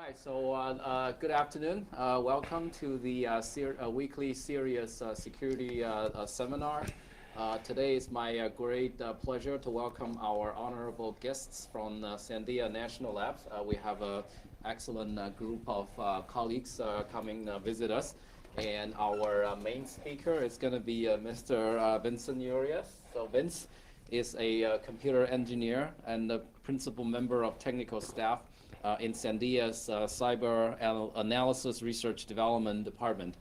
right, so good afternoon. Welcome to the weekly CERIAS security seminar. Today is my great pleasure to welcome our honorable guests from Sandia National Labs. We have an excellent group of colleagues coming visit us. And our main speaker is going to be Mr. Vincent CERIAS. So Vince is a computer engineer and the principal member of technical staff in Sandia's Cyber Analysis Research Development Department.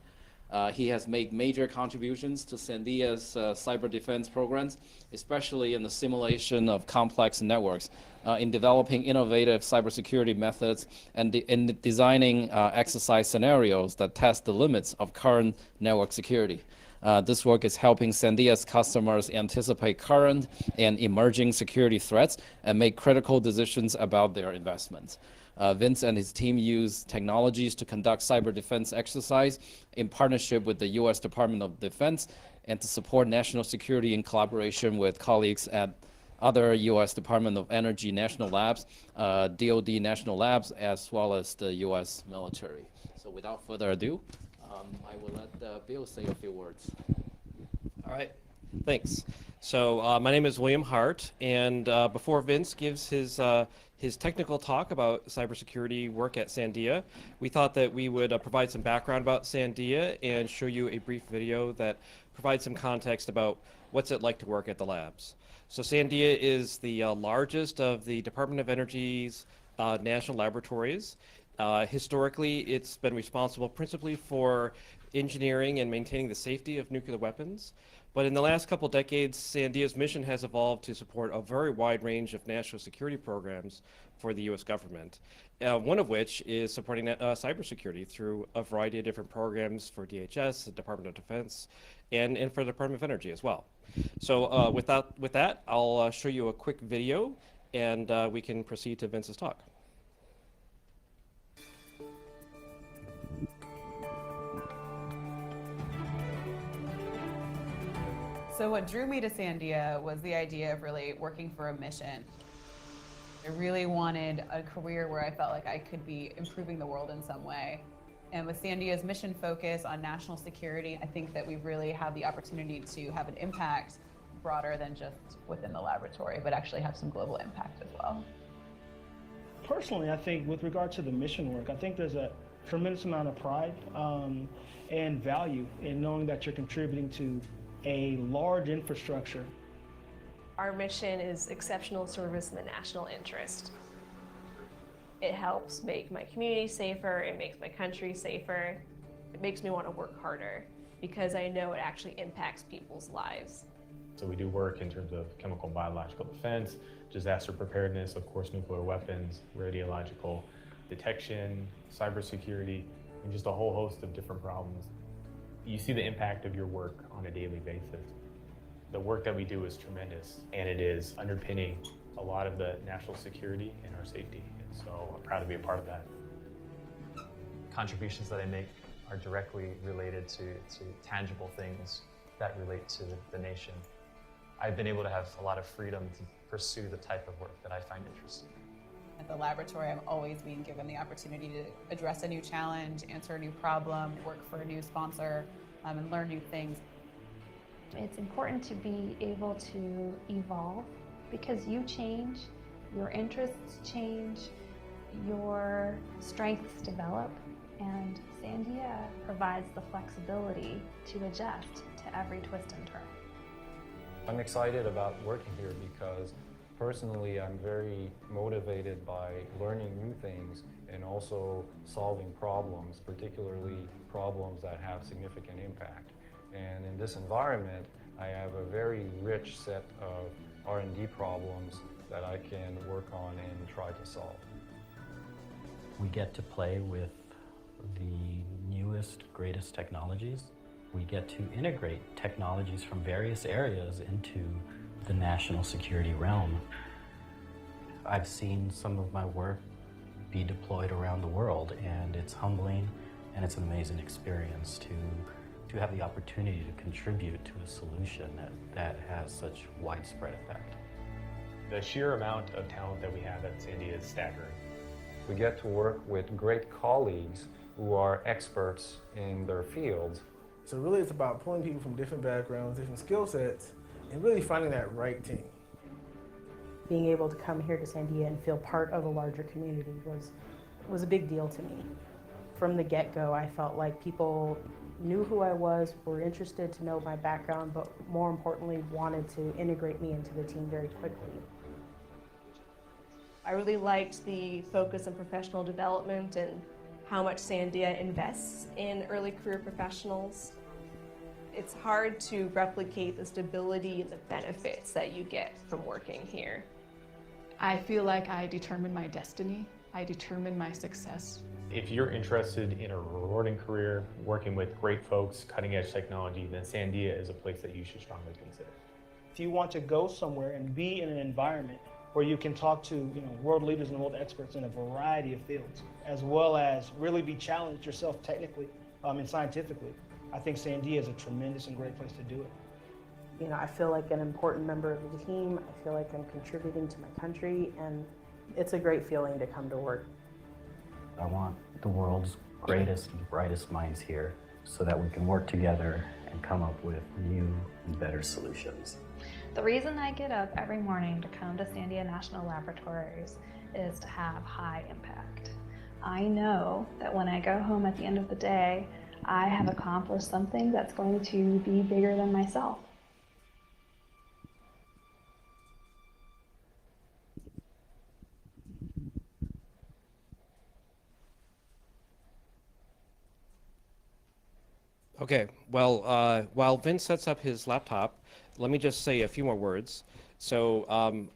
He has made major contributions to Sandia's cyber defense programs, especially in the simulation of complex networks, in developing innovative cybersecurity methods, and in designing exercise scenarios that test the limits of current network security. This work is helping Sandia's customers anticipate current and emerging security threats and make critical decisions about their investments. Vince and his team use technologies to conduct cyber defense exercise in partnership with the U.S. Department of Defense and to support national security in collaboration with colleagues at other U.S. Department of Energy national labs, DoD national labs, as well as the U.S. military. So without further ado, I will let Bill say a few words. All right, thanks. So my name is William Hart, and before Vince gives his technical talk about cybersecurity work at Sandia, we thought that we would provide some background about Sandia and show you a brief video that provides some context about what's it like to work at the labs. So Sandia is the largest of the Department of Energy's national laboratories. Historically, it's been responsible principally for engineering and maintaining the safety of nuclear weapons. But in the last couple decades, Sandia's mission has evolved to support a very wide range of national security programs for the U.S. government, one of which is supporting cybersecurity through a variety of different programs for DHS, the Department of Defense, and for the Department of Energy as well. So with that, I'll show you a quick video, and we can proceed to Vince's talk. So what drew me to Sandia was the idea of really working for a mission. I really wanted a career where I felt like I could be improving the world in some way. And with Sandia's mission focus on national security, I think that we really have the opportunity to have an impact broader than just within the laboratory, but actually have some global impact as well. Personally, I think with regard to the mission work, I think there's a tremendous amount of pride and value in knowing that you're contributing to a large infrastructure. Our mission is exceptional service in the national interest. It helps make my community safer, it makes my country safer, it makes me want to work harder because I know it actually impacts people's lives. So we do work in terms of chemical and biological defense, disaster preparedness, of course, nuclear weapons, radiological detection, cybersecurity, and just a whole host of different problems. You see the impact of your work on a daily basis. The work that we do is tremendous, and it is underpinning a lot of the national security and our safety. And so I'm proud to be a part of that. Contributions that I make are directly related to tangible things that relate to the nation. I've been able to have a lot of freedom to pursue the type of work that I find interesting. At the laboratory, I've always been given the opportunity to address a new challenge, answer a new problem, work for a new sponsor, and learn new things. It's important to be able to evolve because you change, your interests change, your strengths develop, and Sandia provides the flexibility to adjust to every twist and turn. I'm excited about working here because personally, I'm very motivated by learning new things and also solving problems, particularly problems that have significant impact. And in this environment, I have a very rich set of R&D problems that I can work on and try to solve. We get to play with the newest, greatest technologies. We get to integrate technologies from various areas into the national security realm. I've seen some of my work be deployed around the world, and it's humbling and it's an amazing experience to have the opportunity to contribute to a solution that has such widespread effect. The sheer amount of talent that we have at Sandia is staggering. We get to work with great colleagues who are experts in their fields. So really it's about pulling people from different backgrounds, different skill sets, and really finding that right team. Being able to come here to Sandia and feel part of a larger community was a big deal to me. From the get-go, I felt like people knew who I was, were interested to know my background, but more importantly, wanted to integrate me into the team very quickly. I really liked the focus on professional development and how much Sandia invests in early career professionals. It's hard to replicate the stability and the benefits that you get from working here. I feel like I determine my destiny. I determine my success. If you're interested in a rewarding career, working with great folks, cutting edge technology, then Sandia is a place that you should strongly consider. If you want to go somewhere and be in an environment where you can talk to world leaders and world experts in a variety of fields, as well as really be challenged yourself technically and scientifically, I think Sandia is a tremendous and great place to do it. I feel like an important member of the team. I feel like I'm contributing to my country, and it's a great feeling to come to work. I want the world's greatest and brightest minds here so that we can work together and come up with new and better solutions. The reason I get up every morning to come to Sandia National Laboratories is to have high impact. I know that when I go home at the end of the day, I have accomplished something that's going to be bigger than myself. Okay, well, while Vince sets up his laptop, let me just say a few more words. So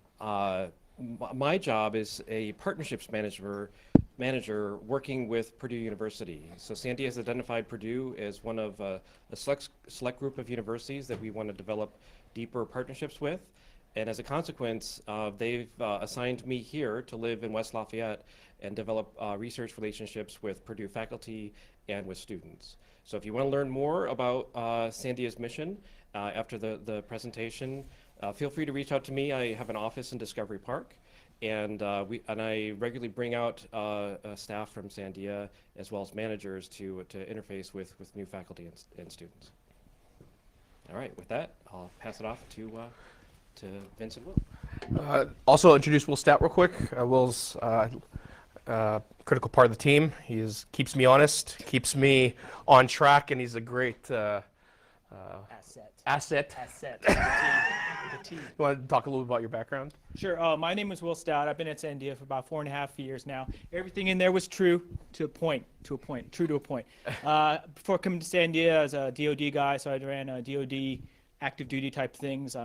my job is a partnerships manager working with Purdue University. So Sandia has identified Purdue as one of a select group of universities that we want to develop deeper partnerships with. And as a consequence, they've assigned me here to live in West Lafayette and develop research relationships with Purdue faculty and with students. So if you want to learn more about Sandia's mission after the presentation, feel free to reach out to me. I have an office in Discovery Park, and I regularly bring out staff from Sandia as well as managers to interface with new faculty and students. All right, with that, I'll pass it off to Vince and Will. Also introduce Will Stout real quick. Will's critical part of the team. He keeps me honest, keeps me on track, and he's a great asset. The team. You want to talk a little bit about your background? Sure. My name is Will Stout. I've been at Sandia for about 4.5 years now. Everything in there was true to a point. True to a point. Before coming to Sandia, I was a DoD guy, so I ran DoD active duty type things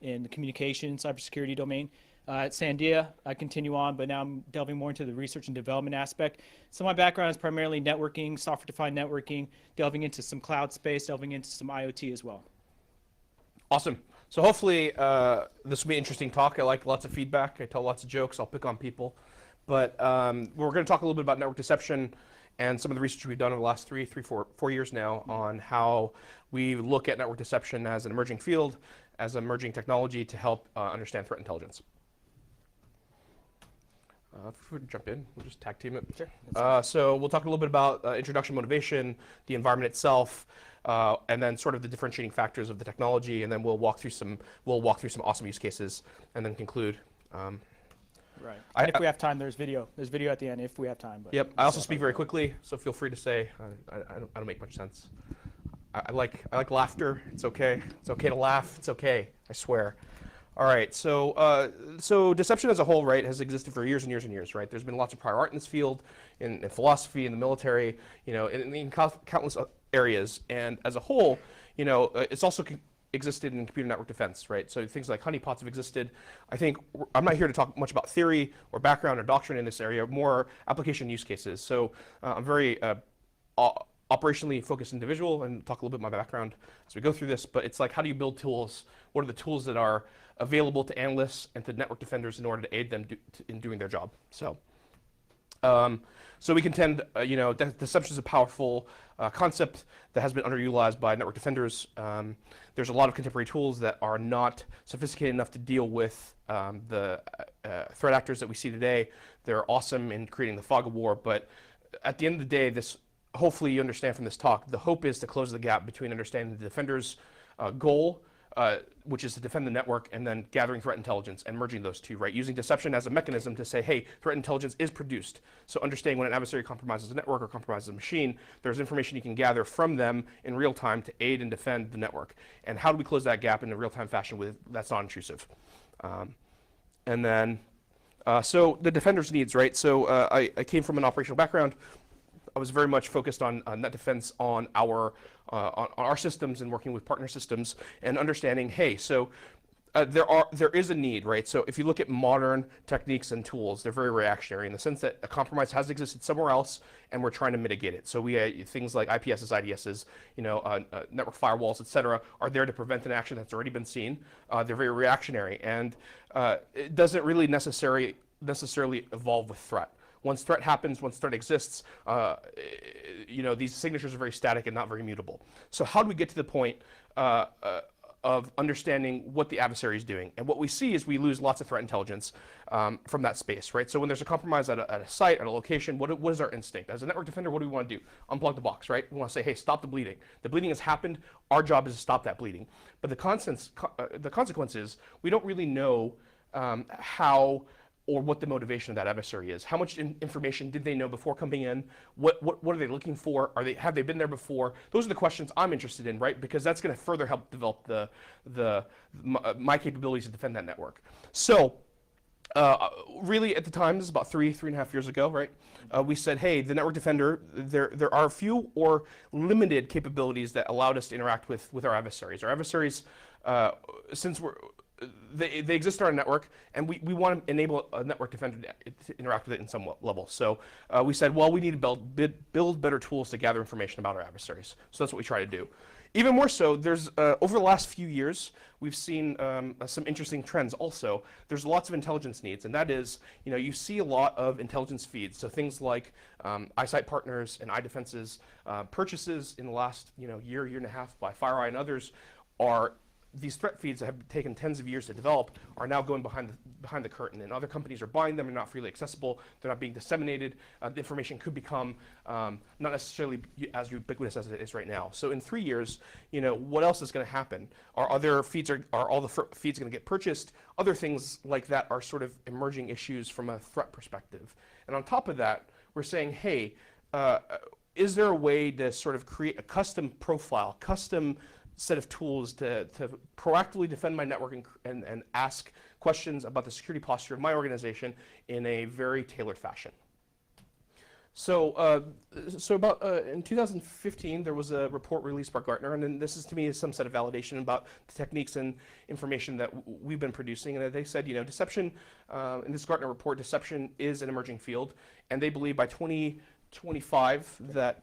in the communication, cybersecurity domain. At Sandia, I continue on, but now I'm delving more into the research and development aspect. So my background is primarily networking, software-defined networking, delving into some cloud space, delving into some IoT as well. Awesome. So hopefully this will be an interesting talk. I like lots of feedback. I tell lots of jokes. I'll pick on people. But we're going to talk a little bit about network deception and some of the research we've done over the last four years now on how we look at network deception as an emerging field, as an emerging technology to help understand threat intelligence. If we jump in, we'll just tag team it. Sure. So we'll talk a little bit about introduction motivation, the environment itself, and then sort of the differentiating factors of the technology, and then we'll walk through some awesome use cases, and then conclude. Right. And if we have time, there's video. There's video at the end if we have time. But yep. I also speak very quickly, so feel free to say. I don't make much sense. I like laughter. It's okay. It's okay to laugh. It's okay. I swear. All right, so deception as a whole, right, has existed for years and years and years, right? There's been lots of prior art in this field, in philosophy, in the military, in countless areas. And as a whole, it's also existed in computer network defense, right? So things like honeypots have existed. I think I'm not here to talk much about theory or background or doctrine in this area, more application use cases. So I'm very operationally focused individual and talk a little bit about my background as we go through this. But it's like, how do you build tools? What are the tools that are available to analysts and to network defenders in order to aid them in doing their job? So So we contend, that deception is a powerful concept that has been underutilized by network defenders. There's a lot of contemporary tools that are not sophisticated enough to deal with the threat actors that we see today. They're awesome in creating the fog of war, but at the end of the day, hopefully you understand from this talk, the hope is to close the gap between understanding the defender's goal, which is to defend the network, and then gathering threat intelligence and merging those two, right? Using deception as a mechanism to say, hey, threat intelligence is produced. So understanding when an adversary compromises a network or compromises a machine, there's information you can gather from them in real time to aid and defend the network. And how do we close that gap in a real-time fashion that's not intrusive? And then, so the defender's needs, right? So I came from an operational background. I was very much focused on net defense on our systems and working with partner systems and understanding, hey, so there is a need, right? So if you look at modern techniques and tools, they're very reactionary in the sense that a compromise has existed somewhere else and we're trying to mitigate it. So we things like IPSs, IDSs, network firewalls, et cetera, are there to prevent an action that's already been seen. They're very reactionary, and it doesn't really necessarily evolve with threat. Once threat happens, once threat exists, these signatures are very static and not very mutable. So how do we get to the point of understanding what the adversary is doing? And what we see is we lose lots of threat intelligence from that space, right? So when there's a compromise at a site, at a location, what is our instinct? As a network defender, what do we want to do? Unplug the box, right? We want to say, hey, stop the bleeding. The bleeding has happened. Our job is to stop that bleeding. But the consequence is we don't really know how or what the motivation of that adversary is. How much information did they know before coming in? What are they looking for? Have they been there before? Those are the questions I'm interested in, right? Because that's going to further help develop my capabilities to defend that network. So really at the time, this is about three and a half years ago, right? We said, hey, the network defender, there are a few or limited capabilities that allowed us to interact with our adversaries. Our adversaries, since they exist on our network, and we want to enable a network defender to interact with it in some level. So we said, well, we need to build better tools to gather information about our adversaries. So that's what we try to do. Even more so, there's over the last few years, we've seen some interesting trends also. There's lots of intelligence needs, and that is, you see a lot of intelligence feeds. So things like iSight partners and iDefense's purchases in the last year and a half by FireEye and others are these threat feeds that have taken tens of years to develop are now going behind the curtain, and other companies are buying them. They're not freely accessible. They're not being disseminated. The information could become not necessarily as ubiquitous as it is right now. So in 3 years, what else is going to happen? Are all the feeds going to get purchased? Other things like that are sort of emerging issues from a threat perspective. And on top of that, we're saying, hey, is there a way to sort of create a custom profile, custom set of tools to proactively defend my network and ask questions about the security posture of my organization in a very tailored fashion. So, about in 2015, there was a report released by Gartner, and then this is to me some set of validation about the techniques and information that we've been producing. And they said, deception in this Gartner report, deception is an emerging field, and they believe by 2025 that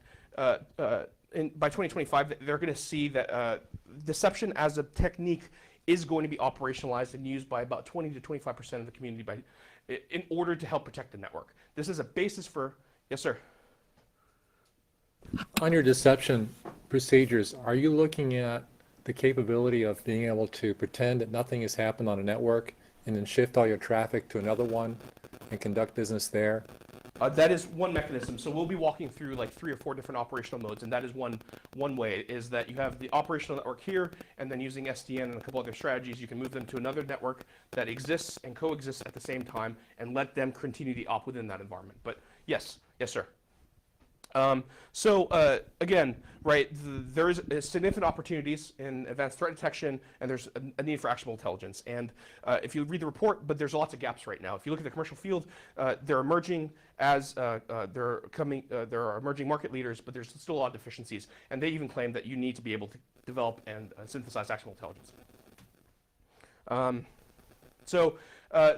by 2025, they're going to see that deception as a technique is going to be operationalized and used by about 20 to 25% of the community in order to help protect the network. This is a basis for, yes, sir. On your deception procedures, are you looking at the capability of being able to pretend that nothing has happened on a network and then shift all your traffic to another one and conduct business there? That is one mechanism. So we'll be walking through like 3 or 4 different operational modes, and that is one way, is that you have the operational network here, and then using SDN and a couple other strategies, you can move them to another network that exists and coexists at the same time and let them continue the op within that environment. But yes, sir. Again, right, there is significant opportunities in advanced threat detection, and there's a need for actionable intelligence. And if you read the report, but there's lots of gaps right now. If you look at the commercial field, they're emerging as there are emerging market leaders, but there's still a lot of deficiencies. And they even claim that you need to be able to develop and synthesize actionable intelligence.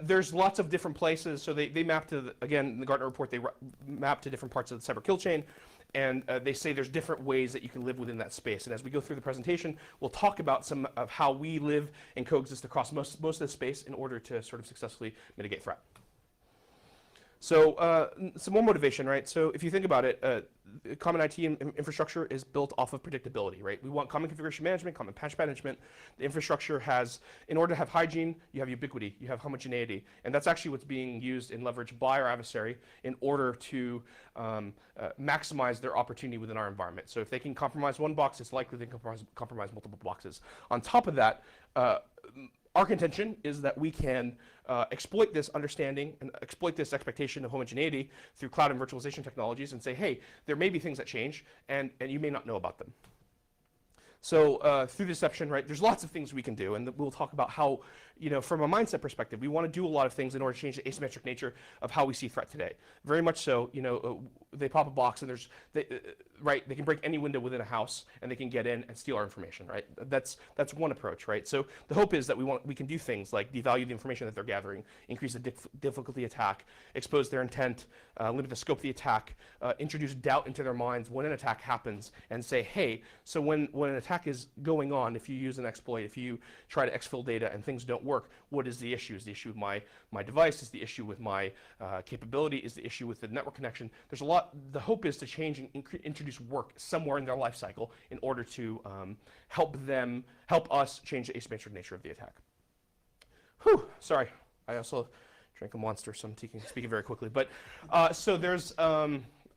There's lots of different places. So they map to, again, in the Gartner report, they map to different parts of the cyber kill chain. And they say there's different ways that you can live within that space. And as we go through the presentation, we'll talk about some of how we live and coexist across most of the space in order to sort of successfully mitigate threat. So some more motivation, right? So if you think about it, common IT infrastructure is built off of predictability, right? We want common configuration management, common patch management. The infrastructure has, in order to have hygiene, you have ubiquity, you have homogeneity, and that's actually what's being used and leveraged by our adversary in order to maximize their opportunity within our environment. So if they can compromise one box, it's likely they can compromise multiple boxes. On top of that, our contention is that we can exploit this understanding and exploit this expectation of homogeneity through cloud and virtualization technologies and say, hey, there may be things that change, and you may not know about them. So through deception, right, there's lots of things we can do, and we'll talk about how, from a mindset perspective, we want to do a lot of things in order to change the asymmetric nature of how we see threat today. Very much so, they pop a box and they can break any window within a house and they can get in and steal our information, right? That's one approach, right? So the hope is that we can do things like devalue the information that they're gathering, increase the difficulty attack, expose their intent, limit the scope of the attack, introduce doubt into their minds when an attack happens, and say, hey, so when an attack is going on, if you use an exploit, if you try to exfil data and things don't work, what is the issue? Is the issue with my device? Is the issue with my capability? Is the issue with the network connection? There's a lot. The hope is to change and introduce work somewhere in their life cycle in order to help us change the asymmetric nature of the attack. Whew, sorry. I also drank a Monster, so I'm speaking very quickly. But so there's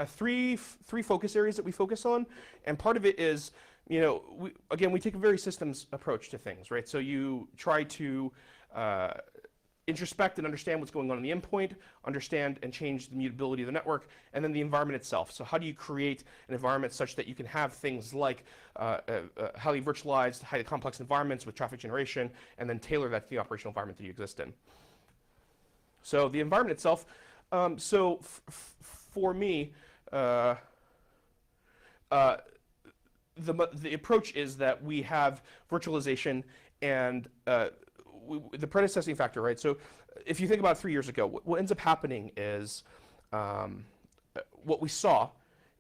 three focus areas that we focus on, and part of it is, we take a very systems approach to things, right? So you try to introspect and understand what's going on in the endpoint, understand and change the mutability of the network, and then the environment itself. So how do you create an environment such that you can have things like highly virtualized, highly complex environments with traffic generation, and then tailor that to the operational environment that you exist in. So the environment itself, for me, the approach is that we have virtualization and the predecessing factor, right? So if you think about 3 years ago, what ends up happening is what we saw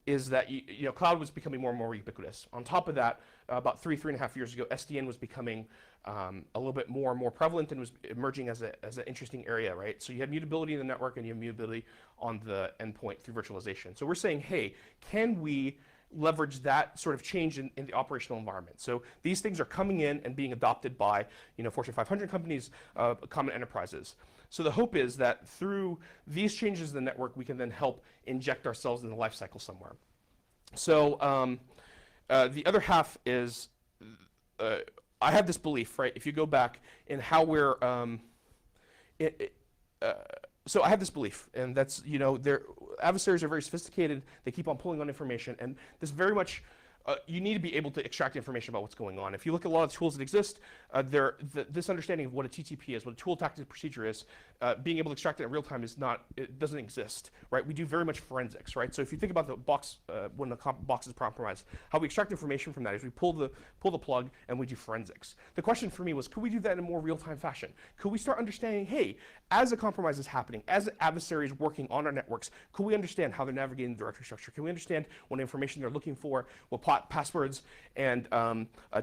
is that cloud was becoming more and more ubiquitous. On top of that, about 3.5 years ago, SDN was becoming a little bit more and more prevalent and was emerging as an interesting area, right? So you have mutability in the network and you have mutability on the endpoint through virtualization. So we're saying, hey, can we leverage that sort of change in the operational environment? So these things are coming in and being adopted by Fortune 500 companies, common enterprises. So the hope is that through these changes in the network, we can then help inject ourselves in the life cycle somewhere. So the other half is I have this belief, right? If you go back in how we're so I have this belief, and that's, their adversaries are very sophisticated. They keep on pulling on information, and this very much, you need to be able to extract information about what's going on. If you look at a lot of tools that exist, this understanding of what a TTP is, what a tool tactic procedure is, being able to extract it in real time it doesn't exist, right? We do very much forensics, right? So if you think about the box, when the box is compromised, how we extract information from that is we pull the plug and we do forensics. The question for me was, could we do that in a more real-time fashion? Could we start understanding, hey, as a compromise is happening, as adversaries working on our networks, could we understand how they're navigating the directory structure? Can we understand what information they're looking for, what passwords and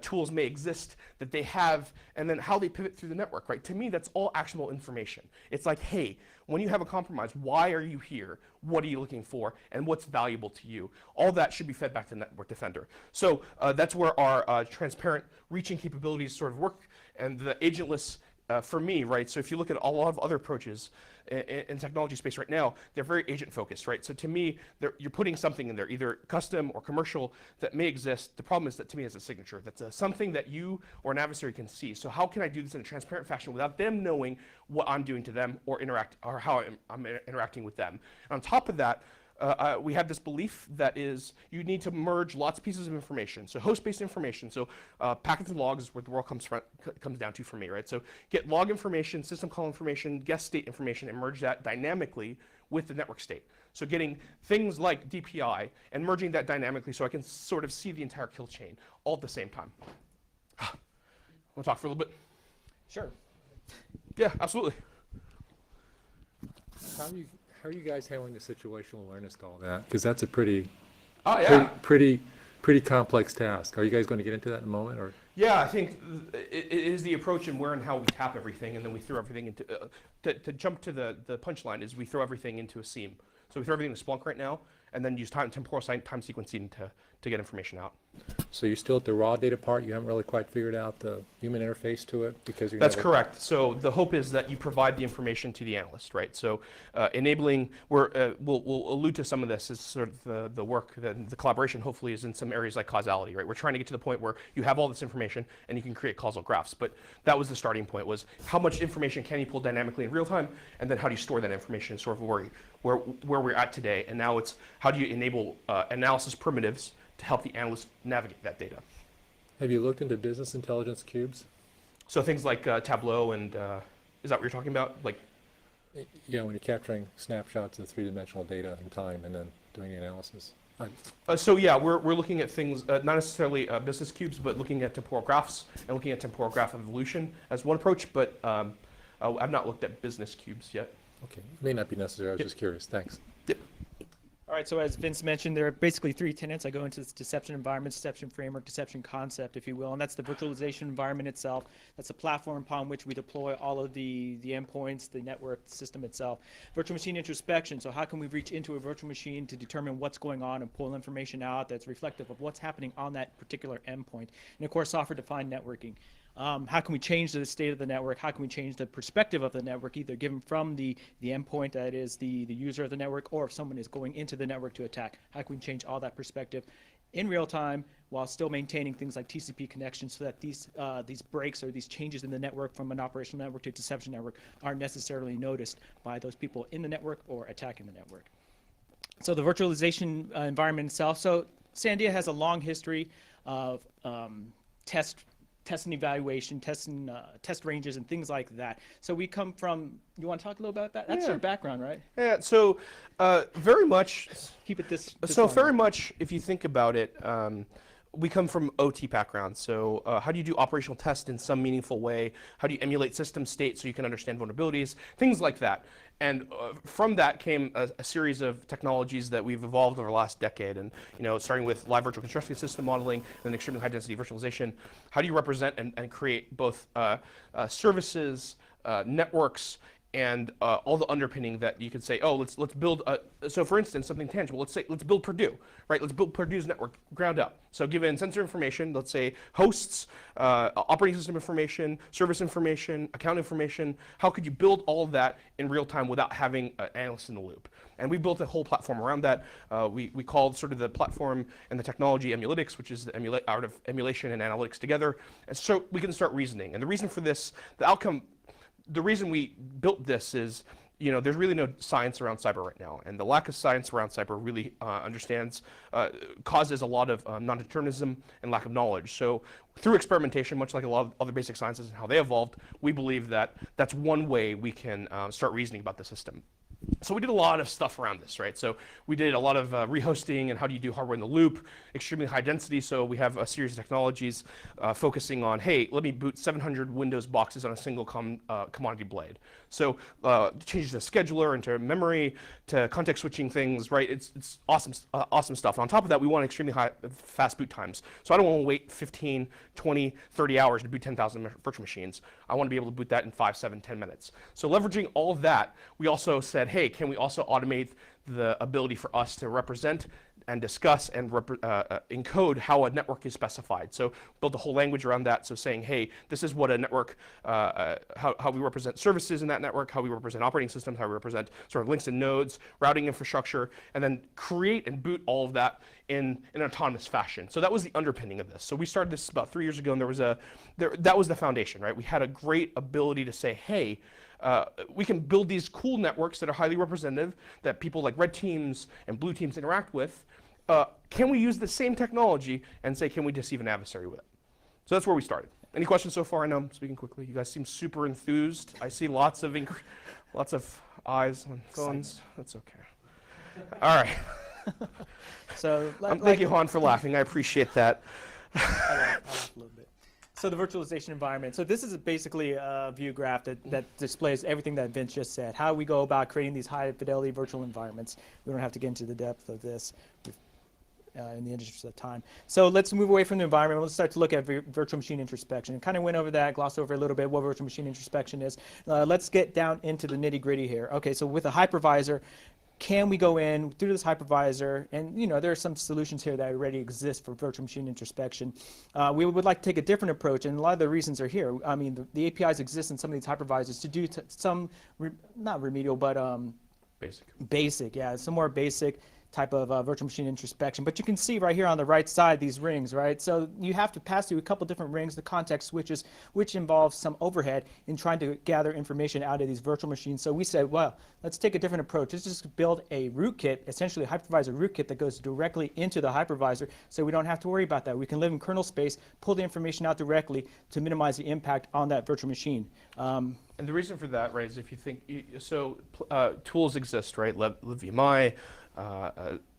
tools may exist that they have, and then how they pivot through the network, right? To me, that's all actionable information. It's like, hey, when you have a compromise, why are you here? What are you looking for? And what's valuable to you? All that should be fed back to the Network Defender. So that's where our transparent reaching capabilities sort of work, and the agentless, for me, right? So if you look at a lot of other approaches in technology space right now, they're very agent focused, right? So to me, you're putting something in there, either custom or commercial, that may exist. The problem is that to me it's a signature. That's something that you or an adversary can see. So how can I do this in a transparent fashion without them knowing what I'm doing to them or how I'm interacting with them? And on top of that, we have this belief that is you need to merge lots of pieces of information. So host-based information, so packets and logs is where the world comes down to for me, right? So get log information, system call information, guest state information, and merge that dynamically with the network state. So getting things like DPI and merging that dynamically so I can sort of see the entire kill chain all at the same time. Want to talk for a little bit? Sure. Yeah, absolutely. How are you guys handling the situational awareness to all that? Because that's a pretty, oh, yeah. pretty pretty complex task. Are you guys going to get into that in a moment, or? Yeah, I think it is the approach and where and how we tap everything, and then we throw everything into, to jump to the punchline is we throw everything into a seam. So we throw everything to Splunk right now, and then use temporal time sequencing to get information out. So you're still at the raw data part? You haven't really quite figured out the human interface to it because you're That's correct. So the hope is that you provide the information to the analyst, right? So enabling, we'll allude to some of this as sort of the work, the collaboration hopefully is in some areas like causality, right? We're trying to get to the point where you have all this information and you can create causal graphs. But that was the starting point, was how much information can you pull dynamically in real time, and then how do you store that information, sort of where we're at today. And now it's how do you enable analysis primitives to help the analyst navigate that data. Have you looked into business intelligence cubes? So things like Tableau and, is that what you're talking about? Like, yeah, when you're capturing snapshots of three-dimensional data in time and then doing the analysis. So yeah, we're looking at things, not necessarily business cubes, but looking at temporal graphs and looking at temporal graph evolution as one approach, but I've not looked at business cubes yet. Okay, it may not be necessary, I was just curious, thanks. Yep. All right, so as Vince mentioned, there are basically three tenets. I go into this deception environment, deception framework, deception concept, if you will, and that's the virtualization environment itself. That's the platform upon which we deploy all of the endpoints, the network system itself. Virtual machine introspection, so how can we reach into a virtual machine to determine what's going on and pull information out that's reflective of what's happening on that particular endpoint. And of course, software-defined networking. How can we change the state of the network? How can we change the perspective of the network, either given from the endpoint, that is the user of the network, or if someone is going into the network to attack? How can we change all that perspective in real time while still maintaining things like TCP connections, so that these breaks or these changes in the network from an operational network to a deception network aren't necessarily noticed by those people in the network or attacking the network. So the virtualization environment itself. So Sandia has a long history of test and evaluation, test ranges, and things like that. So we come from, you want to talk a little about that? That's your background, right? Yeah, so very much. Keep it this So long. very much, if you think about it, we come from OT backgrounds. So how do you do operational tests in some meaningful way? How do you emulate system state so you can understand vulnerabilities? Things like that. And from that came a series of technologies that we've evolved over the last decade. And starting with live virtual constructed system modeling and then extremely high density virtualization. How do you represent and create both services, networks, and all the underpinning that you could say, oh, let's build. So for instance, something tangible. Let's build Purdue, right? Let's build Purdue's network ground up. So given sensor information, let's say hosts, operating system information, service information, account information. How could you build all of that in real time without having an analyst in the loop? And we built a whole platform around that. We called sort of the platform and the technology Emulytics, which is the art of emulation and analytics together. And so we can start reasoning. And the reason for this, the reason we built this is, there's really no science around cyber right now, and the lack of science around cyber really causes a lot of non-determinism and lack of knowledge. So through experimentation, much like a lot of other basic sciences and how they evolved, we believe that that's one way we can start reasoning about the system. So we did a lot of stuff around this, right? So we did a lot of rehosting and how do you do hardware in the loop, extremely high density. So we have a series of technologies focusing on, hey, let me boot 700 Windows boxes on a single commodity blade. So changes the scheduler into memory to context switching things, right? It's awesome, awesome stuff. And on top of that, we want extremely high, fast boot times. So I don't want to wait 15, 20, 30 hours to boot 10,000 virtual machines. I want to be able to boot that in 5, 7, 10 minutes. So leveraging all of that, we also said, hey, can we also automate the ability for us to represent and discuss and encode how a network is specified. So build a whole language around that. So saying, hey, this is what a network, how we represent services in that network, how we represent operating systems, how we represent sort of links and nodes, routing infrastructure, and then create and boot all of that in an autonomous fashion. So that was the underpinning of this. So we started this about 3 years ago, and that was the foundation, right? We had a great ability to say, hey, we can build these cool networks that are highly representative, that people like red teams and blue teams interact with. Can we use the same technology and say, can we deceive an adversary with it? So that's where we started. Any questions so far? I know I'm speaking quickly. You guys seem super enthused. I see lots of eyes on phones. That's okay. All right. So thank you, Han, for laughing. I appreciate that. I laugh a little bit. So the virtualization environment. So this is basically a view graph that displays everything that Vince just said. How we go about creating these high fidelity virtual environments. We don't have to get into the depth of this. in the interest of time. So let's move away from the environment. Let's start to look at virtual machine introspection. And kind of went over that, glossed over a little bit what virtual machine introspection is. Let's get down into the nitty gritty here. Okay, so with a hypervisor, can we go in through this hypervisor, and there are some solutions here that already exist for virtual machine introspection. We would like to take a different approach, and a lot of the reasons are here. I mean, the APIs exist in some of these hypervisors to do some, not remedial, but basic, yeah, some more basic type of virtual machine introspection. But you can see right here on the right side these rings, right? So you have to pass through a couple different rings, the context switches, which involves some overhead in trying to gather information out of these virtual machines. So we said, well, let's take a different approach. Let's just build a rootkit, essentially a hypervisor rootkit that goes directly into the hypervisor, so we don't have to worry about that. We can live in kernel space, pull the information out directly to minimize the impact on that virtual machine. And the reason for that, right, is if you think, tools exist, right? LibVMI,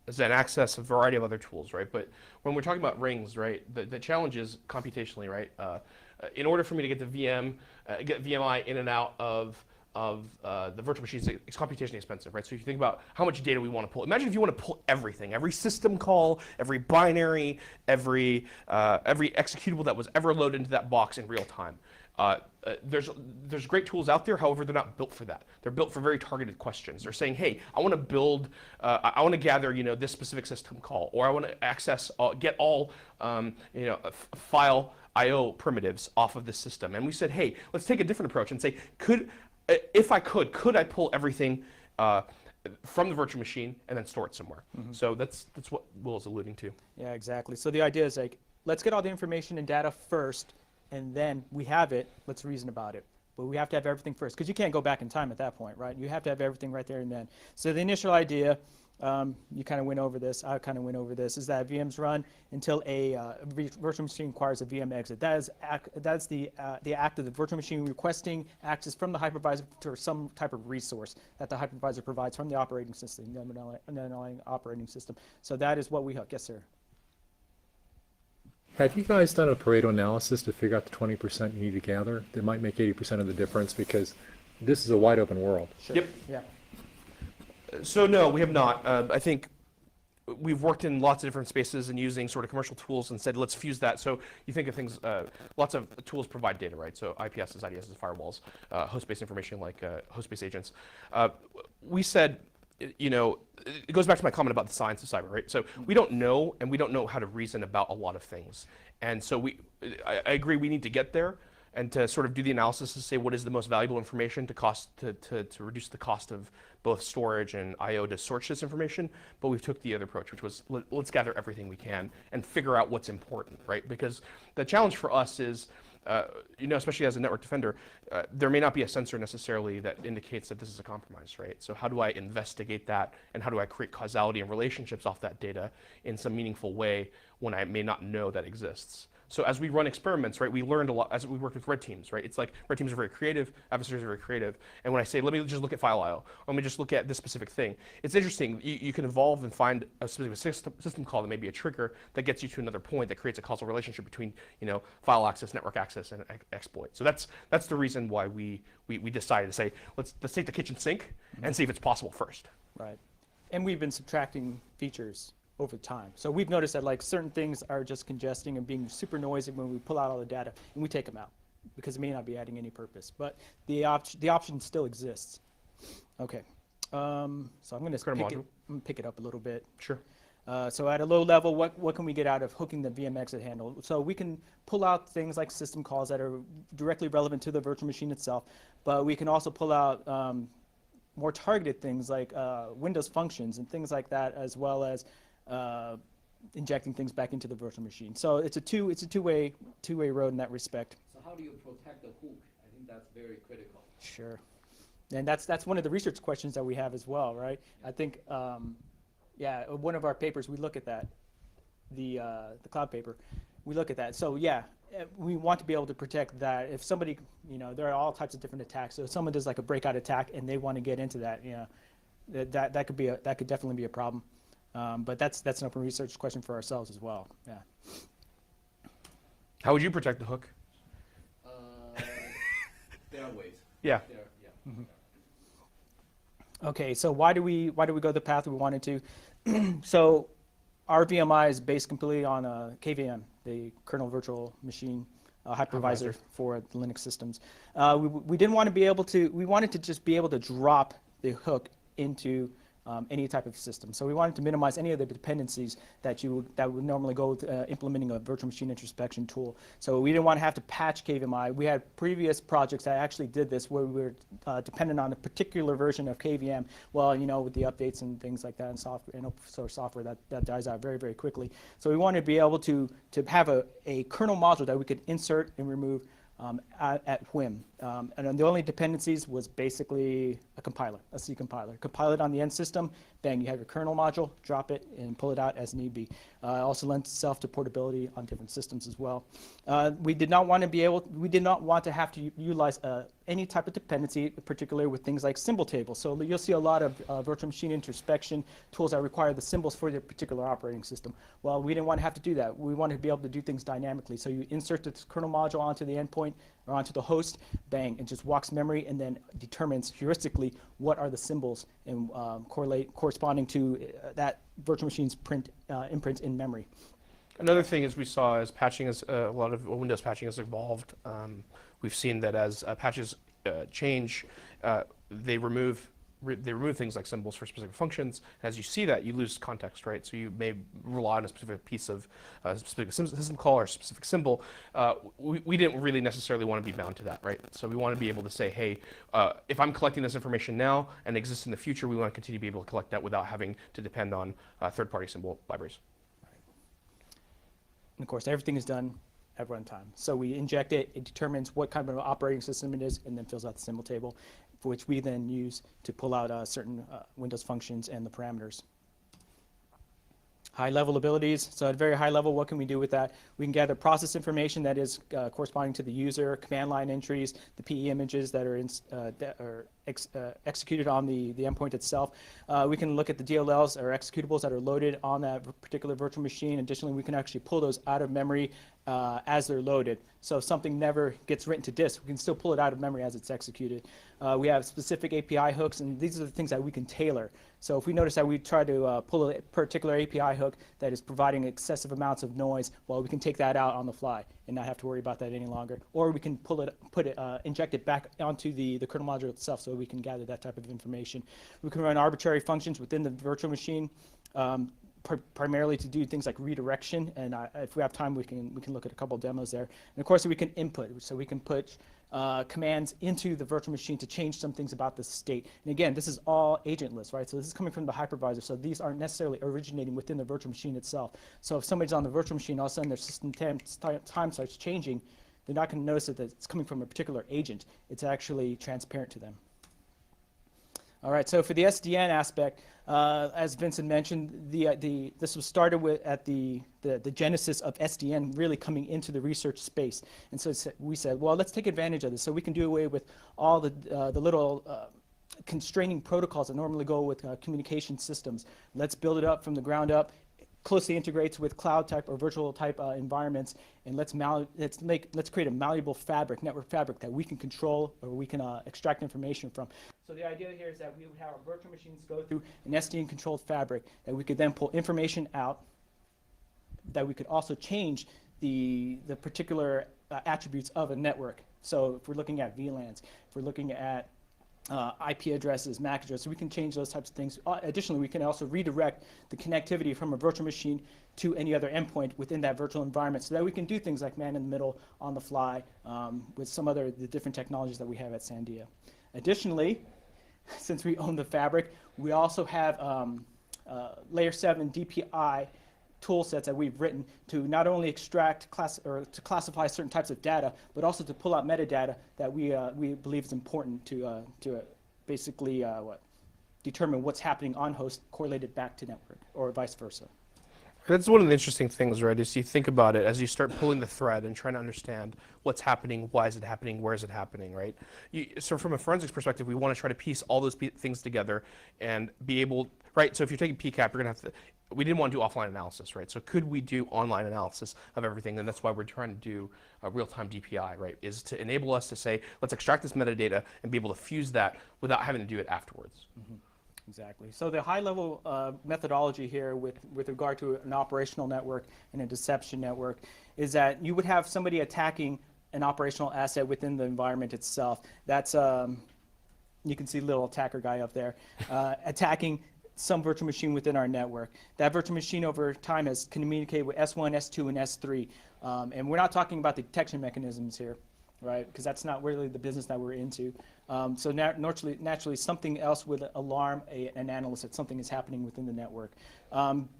Zen Access, a variety of other tools, right? But when we're talking about rings, right, the challenge is computationally, right? In order for me to get the get VMI in and out of the virtual machines, it's computationally expensive, right? So if you think about how much data we want to pull, imagine if you want to pull everything, every system call, every binary, every executable that was ever loaded into that box in real time. There's great tools out there, however, they're not built for that. They're built for very targeted questions. They're saying, hey, I want to build, I want to gather, this specific system call, or I want to access, get all, file I/O primitives off of this system. And we said, hey, let's take a different approach and say, if I could I pull everything from the virtual machine and then store it somewhere? Mm-hmm. So that's what Will is alluding to. Yeah, exactly. So the idea is like, let's get all the information and data first, and then we have it, let's reason about it. But we have to have everything first, because you can't go back in time at that point, right? You have to have everything right there and then. So the initial idea, you kind of went over this, I kind of went over this, is that VMs run until a virtual machine requires a VM exit. That's the act of the virtual machine requesting access from the hypervisor to some type of resource that the hypervisor provides from the operating system, the underlying operating system. So that is what we hook. Yes, sir. Have you guys done a Pareto analysis to figure out the 20% you need to gather that might make 80% of the difference? Because this is a wide open world. Sure. Yep. Yeah. So no, we have not. I think we've worked in lots of different spaces and using sort of commercial tools and said, let's fuse that. So you think of things, lots of tools provide data, right? So IPSs, IDSs, firewalls, host-based information like host-based agents. We said, it goes back to my comment about the science of cyber, right? So we don't know, and we don't know how to reason about a lot of things. And so I agree we need to get there and to sort of do the analysis to say what is the most valuable information to reduce the cost of both storage and I/O to source this information. But we took the other approach, which was let's gather everything we can and figure out what's important, right? Because the challenge for us is, especially as a network defender, there may not be a sensor necessarily that indicates that this is a compromise, right? So how do I investigate that, and how do I create causality and relationships off that data in some meaningful way when I may not know that exists? So as we run experiments, right, we learned a lot as we worked with red teams, right? It's like red teams are very creative, adversaries are very creative. And when I say, let me just look at file I/O, let me just look at this specific thing, it's interesting. You can evolve and find a specific system call that may be a trigger that gets you to another point that creates a causal relationship between, file access, network access, and exploit. So that's the reason why we decided to say, let's take the kitchen sink and see if it's possible first. Right. And we've been subtracting features over time. So we've noticed that like certain things are just congesting and being super noisy when we pull out all the data, and we take them out because it may not be adding any purpose. But the option still exists. Okay. So I'm going to pick it up a little bit. Sure. So at a low level, what can we get out of hooking the VM exit handle? So we can pull out things like system calls that are directly relevant to the virtual machine itself, but we can also pull out more targeted things like Windows functions and things like that, as well as injecting things back into the virtual machine. So it's a two-way road in that respect. So how do you protect the hook? I think that's very critical. Sure. And that's one of the research questions that we have as well, right? I think, one of our papers, we look at that, the cloud paper, we look at that. So yeah, we want to be able to protect that. If somebody, there are all types of different attacks. So if someone does like a breakout attack and they want to get into that, that could definitely be a problem. But that's an open research question for ourselves as well. Yeah. How would you protect the hook? There are ways. Yeah. Mm-hmm. Okay, so why do we go the path we wanted to? So our VMI is based completely on KVM, the kernel virtual machine hypervisor for the Linux systems. We didn't want to be able to, we wanted to just be able to drop the hook into any type of system. So we wanted to minimize any of the dependencies that would normally go with implementing a virtual machine introspection tool. So we didn't want to have to patch KVMI. We had previous projects that actually did this where we were dependent on a particular version of KVM. Well, you know, with the updates and things like that and software and open source software, that dies out very, very quickly. So we wanted to be able to have a kernel module that we could insert and remove at whim. And the only dependencies was basically a compiler, a C compiler. Compile it on the end system, bang, you have your kernel module, drop it, and pull it out as need be. Also lends itself to portability on different systems as well. We did not want to have to utilize any type of dependency, particularly with things like symbol tables. So you'll see a lot of virtual machine introspection tools that require the symbols for their particular operating system. Well, we didn't want to have to do that. We wanted to be able to do things dynamically. So you insert the kernel module onto the endpoint or onto the host, bang, it just walks memory and then determines heuristically what are the symbols and corresponding to that virtual machine's imprint in memory. Another thing is we saw as patching, as a lot of Windows patching has evolved, we've seen that as patches change, they remove things like symbols for specific functions. As you see that, you lose context, right? So you may rely on a specific piece of specific system call or a specific symbol. We didn't really necessarily want to be bound to that, right? So we want to be able to say, hey, if I'm collecting this information now and exists in the future, we want to continue to be able to collect that without having to depend on third-party symbol libraries. And of course, everything is done at runtime. So we inject it, it determines what kind of operating system it is, and then fills out the symbol table, for which we then use to pull out certain Windows functions and the parameters. High-level abilities. So at a very high level, what can we do with that? We can gather process information that is corresponding to the user, command line entries, the PE images that are executed on the endpoint itself. We can look at the DLLs or executables that are loaded on that particular virtual machine. Additionally, we can actually pull those out of memory as they're loaded. So if something never gets written to disk, we can still pull it out of memory as it's executed. We have specific API hooks, and these are the things that we can tailor. So if we notice that we try to pull a particular API hook that is providing excessive amounts of noise, well, we can take that out on the fly and not have to worry about that any longer. Or we can inject it back onto the kernel module itself so we can gather that type of information. We can run arbitrary functions within the virtual machine, primarily to do things like redirection, and if we have time, we can look at a couple of demos there. And of course, we can input, so we can put commands into the virtual machine to change some things about the state. And again, this is all agentless, right? So this is coming from the hypervisor, so these aren't necessarily originating within the virtual machine itself. So if somebody's on the virtual machine, all of a sudden their system time starts changing, they're not going to notice that it's coming from a particular agent. It's actually transparent to them. All right, so for the SDN aspect, as Vincent mentioned, this was started with at the genesis of SDN really coming into the research space. And so we said, well, let's take advantage of this so we can do away with all the little constraining protocols that normally go with communication systems. Let's build it up from the ground up. Closely integrates with cloud type or virtual type environments, and let's create a malleable fabric, network fabric that we can control or we can extract information from. So the idea here is that we would have our virtual machines go through an SDN controlled fabric that we could then pull information out, that we could also change the particular attributes of a network. So if we're looking at VLANs, if we're looking at IP addresses, MAC addresses, we can change those types of things. Additionally, we can also redirect the connectivity from a virtual machine to any other endpoint within that virtual environment so that we can do things like man in the middle, on the fly, with some other the different technologies that we have at Sandia. Additionally, since we own the fabric, we also have layer 7 DPI tool sets that we've written to not only extract to classify certain types of data, but also to pull out metadata that we believe is important to basically determine what's happening on host correlated back to network or vice versa. That's one of the interesting things, right, is you think about it as you start pulling the thread and trying to understand what's happening, why is it happening, where is it happening, right? So from a forensics perspective, we want to try to piece all those things together and be able, right, so if you're taking PCAP, you're going to have to, we didn't want to do offline analysis, right? So could we do online analysis of everything? And that's why we're trying to do a real-time DPI, right, is to enable us to say, let's extract this metadata and be able to fuse that without having to do it afterwards. Mm-hmm. Exactly. So the high-level methodology here with regard to an operational network and a deception network is that you would have somebody attacking an operational asset within the environment itself. That's, you can see little attacker guy up there, attacking some virtual machine within our network. That virtual machine over time has communicated with S1, S2, and S3. And we're not talking about the detection mechanisms here, right? Because that's not really the business that we're into. So naturally, something else would alarm an analyst that something is happening within the network.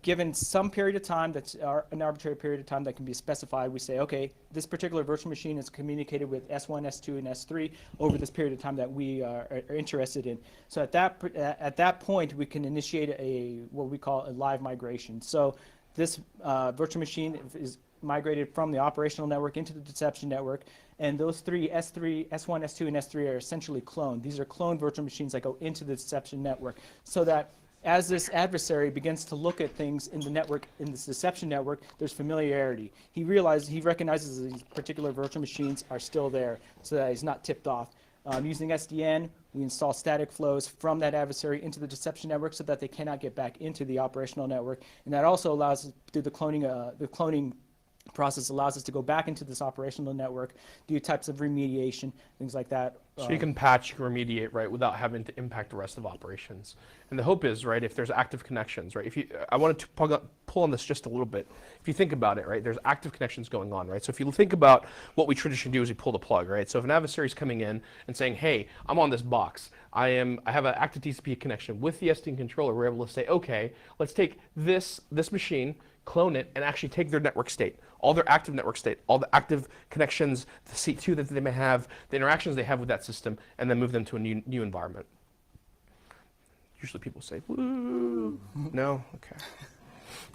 Given some period of time, that's an arbitrary period of time that can be specified, we say, okay, this particular virtual machine is communicated with S1, S2, and S3 over this period of time that we are interested in. So at that point, we can initiate what we call a live migration. So this virtual machine is migrated from the operational network into the deception network, and those three, S1, S2, and S3 are essentially cloned. These are cloned virtual machines that go into the deception network, so that as this adversary begins to look at things in the network, in this deception network, there's familiarity. He recognizes that these particular virtual machines are still there, so that he's not tipped off. Using SDN, we install static flows from that adversary into the deception network so that they cannot get back into the operational network, and that also allows us to do the cloning process allows us to go back into this operational network, do types of remediation, things like that. So you can patch, you can remediate, right, without having to impact the rest of operations. And the hope is, right, if there's active connections, right, I wanted to pull on this just a little bit. If you think about it, right, there's active connections going on, right? So if you think about what we traditionally do is we pull the plug, right? So if an adversary is coming in and saying, hey, I'm on this box, I have an active TCP connection with the SDN controller, we're able to say, okay, let's take this machine, clone it, and actually take their network state, all their active network state, all the active connections, the C2 that they may have, the interactions they have with that system, and then move them to a new environment. Usually people say, woo, no? Okay.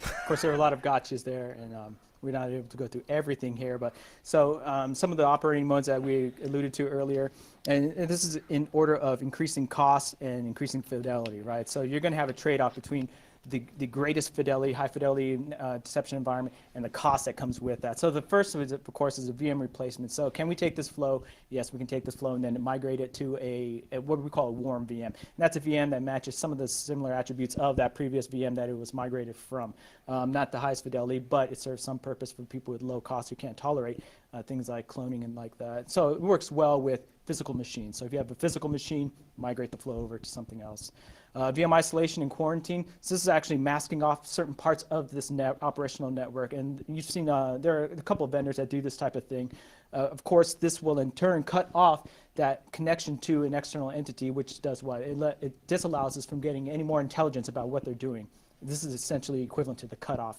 Of course, there are a lot of gotchas there, and we're not able to go through everything here, but so some of the operating modes that we alluded to earlier, and this is in order of increasing costs and increasing fidelity, right? So you're going to have a trade-off between the greatest fidelity, high fidelity deception environment, and the cost that comes with that. So the first, of course, is a VM replacement. So can we take this flow? Yes, we can take this flow and then migrate it to a what we call a warm VM. And that's a VM that matches some of the similar attributes of that previous VM that it was migrated from. Not the highest fidelity, but it serves some purpose for people with low cost who can't tolerate things like cloning and like that. So it works well with physical machines. So if you have a physical machine, migrate the flow over to something else. VM isolation and quarantine. So this is actually masking off certain parts of this operational network. And you've seen there are a couple of vendors that do this type of thing. Of course, this will in turn cut off that connection to an external entity, which does what? It disallows us from getting any more intelligence about what they're doing. This is essentially equivalent to the cutoff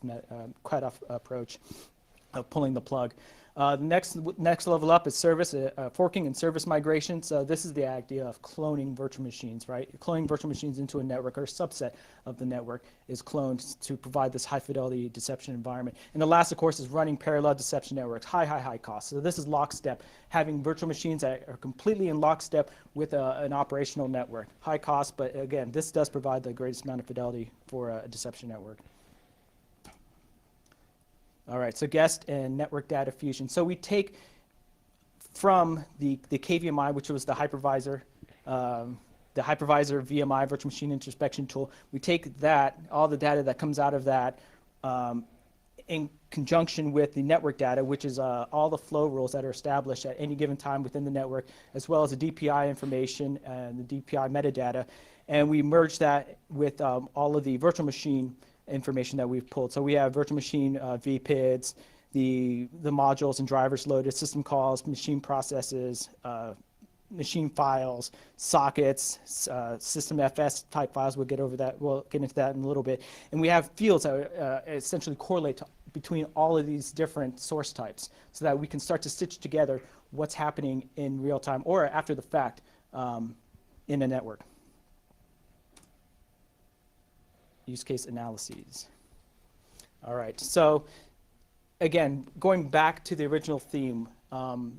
approach of pulling the plug. The next level up is service, forking and service migration. So this is the idea of cloning virtual machines, right? Cloning virtual machines into a network or a subset of the network is cloned to provide this high fidelity deception environment. And the last, of course, is running parallel deception networks, high cost. So this is lockstep, having virtual machines that are completely in lockstep with an operational network. High cost, but again, this does provide the greatest amount of fidelity for a deception network. All right, so guest and network data fusion. So we take from the KVMI, which was the hypervisor VMI, virtual machine introspection tool. We take that, all the data that comes out of that, in conjunction with the network data, which is all the flow rules that are established at any given time within the network, as well as the DPI information and the DPI metadata. And we merge that with all of the virtual machine information that we've pulled. So we have virtual machine VPIDs, the modules and drivers loaded, system calls, machine processes, machine files, sockets, system FS type files. We'll get into that in a little bit. And we have fields that essentially correlate between all of these different source types so that we can start to stitch together what's happening in real time or after the fact in a network. Use case analyses. All right, so again, going back to the original theme,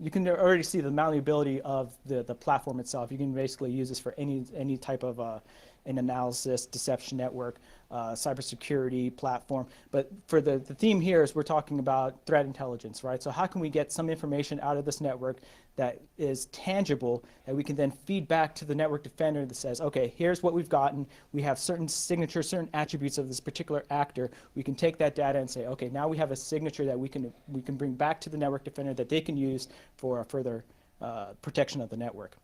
you can already see the malleability of the platform itself. You can basically use this for any type of an analysis, deception network, cybersecurity platform. But for the theme here is we're talking about threat intelligence, right? So how can we get some information out of this network that is tangible, that we can then feed back to the network defender that says, okay, here's what we've gotten. We have certain signatures, certain attributes of this particular actor. We can take that data and say, okay, now we have a signature that we can bring back to the network defender that they can use for further protection of the network.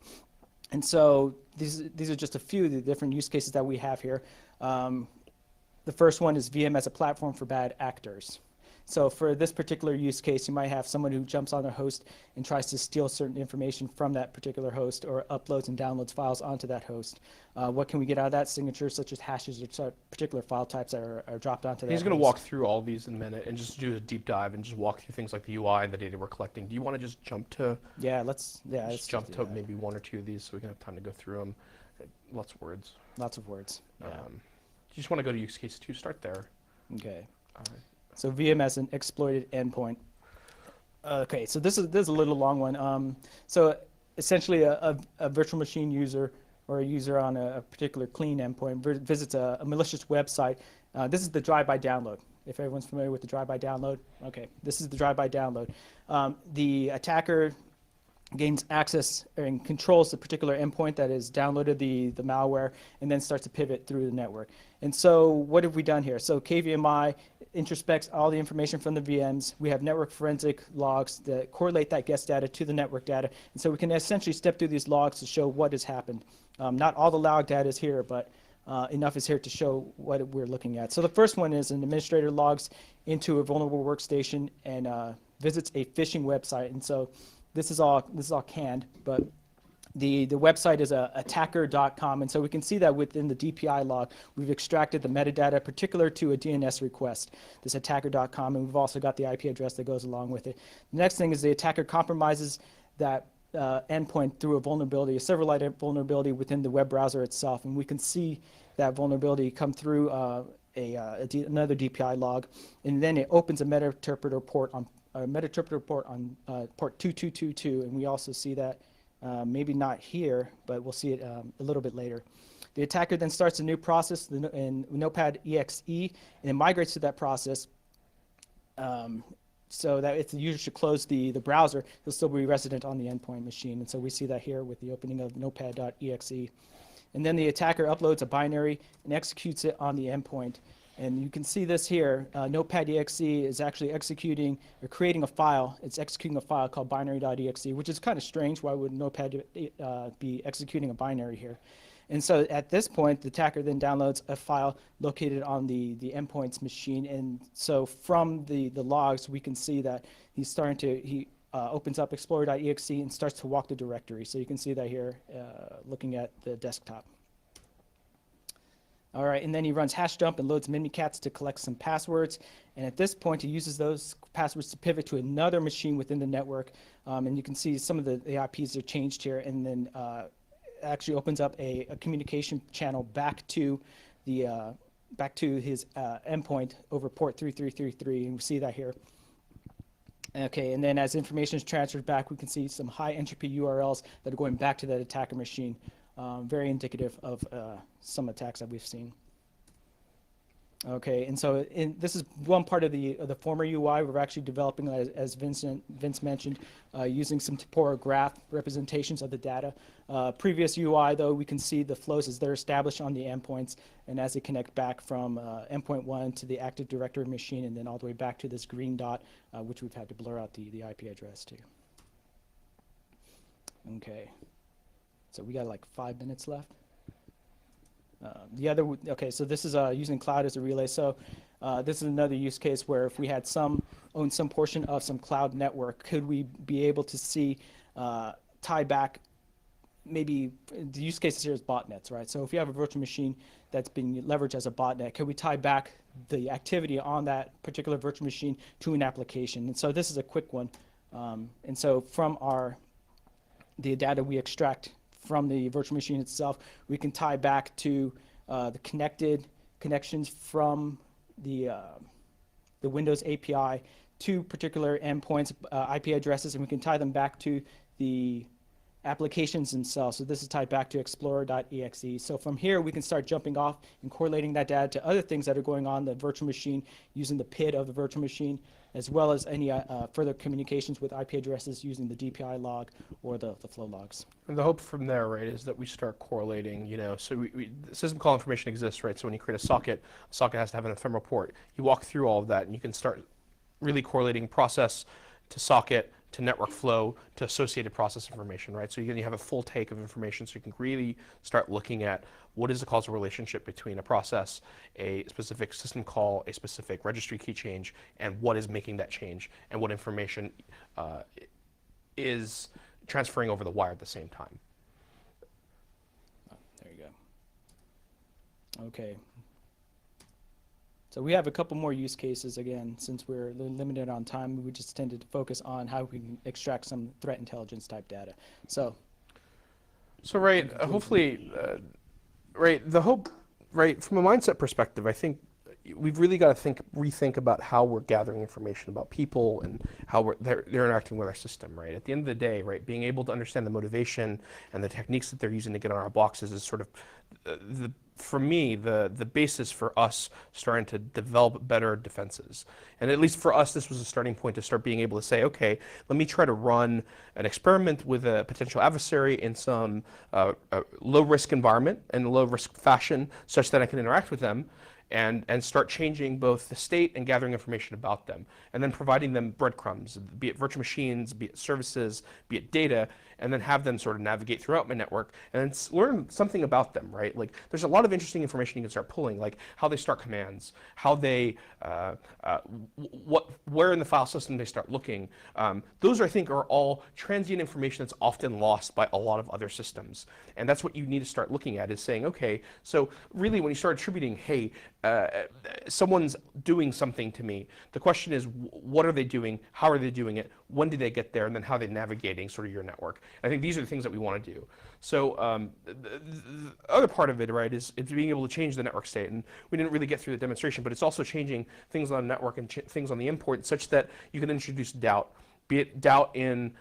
And so these are just a few of the different use cases that we have here. The first one is VM as a platform for bad actors. So for this particular use case, you might have someone who jumps on a host and tries to steal certain information from that particular host, or uploads and downloads files onto that host. What can we get out of that? Signatures such as hashes or particular file types that are dropped onto that He's going to host. walk through all these in a minute and just do a deep dive and just walk through things like the UI and the data we're collecting. Do you want to just jump to? Yeah, let's jump to maybe one or two of these so we can have time to go through them. Lots of words. Lots of words. Yeah. You just want to go to use case 2. Start there. Okay. All right. So VM as an exploited endpoint. Okay, so this is a little long one. So essentially a virtual machine user or a user on a particular clean endpoint visits a malicious website. This is the drive-by download. If everyone's familiar with the drive-by download, okay, this is the drive-by download. The attacker gains access and controls the particular endpoint that has downloaded the malware and then starts to pivot through the network. And so what have we done here? So KVMI introspects all the information from the VMs. We have network forensic logs that correlate that guest data to the network data. And so we can essentially step through these logs to show what has happened. Not all the log data is here, but enough is here to show what we're looking at. So the first one is an administrator logs into a vulnerable workstation and visits a phishing website. And so this is all canned, but the website is attacker.com, and so we can see that within the DPI log, we've extracted the metadata particular to a DNS request, this attacker.com, and we've also got the IP address that goes along with it. The next thing is the attacker compromises that endpoint through a vulnerability, a server-side vulnerability within the web browser itself, and we can see that vulnerability come through another DPI log, and then it opens a meta-interpreter port on port 2222, and we also see that maybe not here, but we'll see it a little bit later. The attacker then starts a new process in Notepad exe and then migrates to that process so that if the user should close the browser, he'll still be resident on the endpoint machine. And so we see that here with the opening of notepad.exe. And then the attacker uploads a binary and executes it on the endpoint. And you can see this here. Notepad.exe is actually executing or creating a file. It's executing a file called binary.exe, which is kind of strange. Why would Notepad be executing a binary here? And so at this point, the attacker then downloads a file located on the endpoint's machine. And so from the logs, we can see that he opens up explorer.exe and starts to walk the directory. So you can see that here looking at the desktop. All right, and then he runs hash dump and loads Mimikatz to collect some passwords. And at this point, he uses those passwords to pivot to another machine within the network. And you can see some of the IPs are changed here, and then actually opens up a communication channel back to his endpoint over port 3333, and we see that here. Okay, and then as information is transferred back, we can see some high entropy URLs that are going back to that attacker machine. Very indicative of some attacks that we've seen. Okay, and so this is one part of the former UI. We're actually developing, as Vince mentioned, using some Tempora graph representations of the data. Previous UI, though, we can see the flows as they're established on the endpoints, and as they connect back from endpoint 1 to the Active Directory machine, and then all the way back to this green dot, which we've had to blur out the IP address to. Okay. So we got like 5 minutes left. So this is using cloud as a relay. So this is another use case where if we had own some portion of some cloud network, could we be able to see, tie back, maybe the use cases here is botnets, right? So if you have a virtual machine that's being leveraged as a botnet, could we tie back the activity on that particular virtual machine to an application? And so this is a quick one. And so from the data we extract from the virtual machine itself, we can tie back to the connections from the Windows API to particular endpoints, IP addresses, and we can tie them back to the applications themselves. So this is tied back to explorer.exe. So from here, we can start jumping off and correlating that data to other things that are going on in the virtual machine using the PID of the virtual machine, as well as any further communications with IP addresses using the DPI log or the flow logs. And the hope from there, right, is that we start correlating, so system call information exists, right? So when you create a socket has to have an ephemeral port. You walk through all of that and you can start really correlating process to socket to network flow to associated process information, right? So you have a full take of information, so you can really start looking at what is the causal relationship between a process, a specific system call, a specific registry key change, and what is making that change, and what information is transferring over the wire at the same time. Oh, there you go. Okay. So we have a couple more use cases. Again, since we're limited on time, we just tended to focus on how we can extract some threat intelligence type data. So right, hopefully, right, the hope, right, from a mindset perspective, I think we've really got to rethink about how we're gathering information about people and how they're interacting with our system, right? At the end of the day, right, being able to understand the motivation and the techniques that they're using to get on our boxes is sort of for me, the basis for us starting to develop better defenses. And at least for us, this was a starting point to start being able to say, okay, let me try to run an experiment with a potential adversary in some low-risk environment and low-risk fashion such that I can interact with them and start changing both the state and gathering information about them, and then providing them breadcrumbs, be it virtual machines, be it services, be it data, and then have them sort of navigate throughout my network and then learn something about them, right? Like there's a lot of interesting information you can start pulling, like how they start commands, how they, where in the file system they start looking. Those, I think, are all transient information that's often lost by a lot of other systems. And that's what you need to start looking at, is saying, okay, so really when you start attributing, hey, someone's doing something to me, the question is, what are they doing? How are they doing it? When did they get there? And then how are they navigating sort of your network? I think these are the things that we want to do. So the other part of it, right, is being able to change the network state. And we didn't really get through the demonstration, but it's also changing things on the network and things on the import such that you can introduce doubt, be it doubt in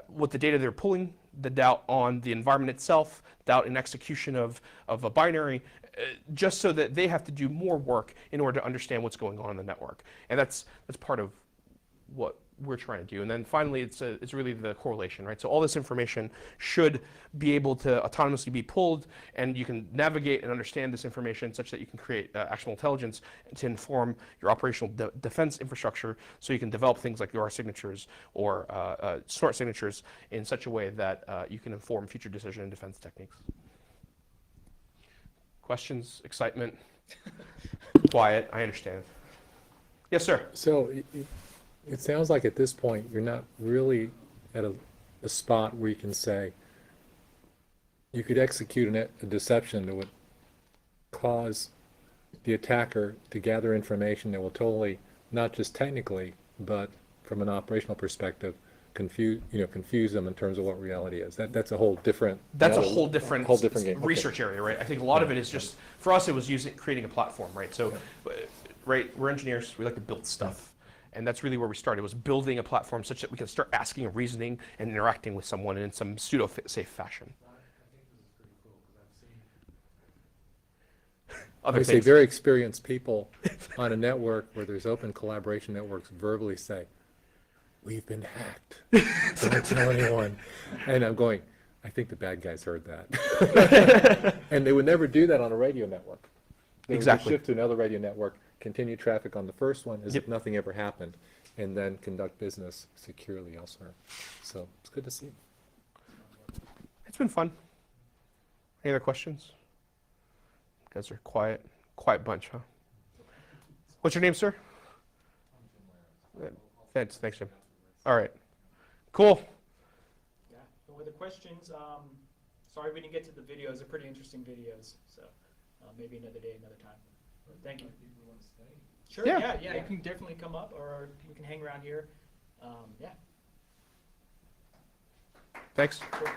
what the data they're pulling, the doubt on the environment itself, doubt in execution of a binary, just so that they have to do more work in order to understand what's going on in the network. And that's part of what we're trying to do. And then finally, it's really the correlation, right? So all this information should be able to autonomously be pulled, and you can navigate and understand this information such that you can create actionable intelligence to inform your operational defense infrastructure, so you can develop things like UR signatures or smart signatures in such a way that you can inform future decision and defense techniques. Questions, excitement, quiet, I understand. Yes, sir. So it sounds like at this point, you're not really at a spot where you can say, you could execute a deception that would cause the attacker to gather information that will totally, not just technically, but from an operational perspective, confuse them in terms of what reality is. That's a whole different. That's a whole different game. Research area, right? I think a lot of it is just, for us, it was creating a platform, right? So, right, we're engineers, we like to build stuff. And that's really where we started, was building a platform such that we can start asking and reasoning and interacting with someone in some pseudo-safe fashion. I say very experienced people on a network where there's open collaboration networks verbally say, we've been hacked. Don't tell anyone. And I'm going, I think the bad guys heard that. And they would never do that on a radio network. They would just shift to another radio network, continue traffic on the first one as if nothing ever happened, and then conduct business securely elsewhere. So it's good to see. It's been fun. Any other questions? You guys are quiet bunch, huh? What's your name, sir? Thanks, Jim. All right, cool. Yeah, no other questions. Sorry we didn't get to the videos. They're pretty interesting videos. So maybe another day, another time. Thank you. Sure, yeah, you can definitely come up, or you can hang around here. Yeah. Thanks. Cool.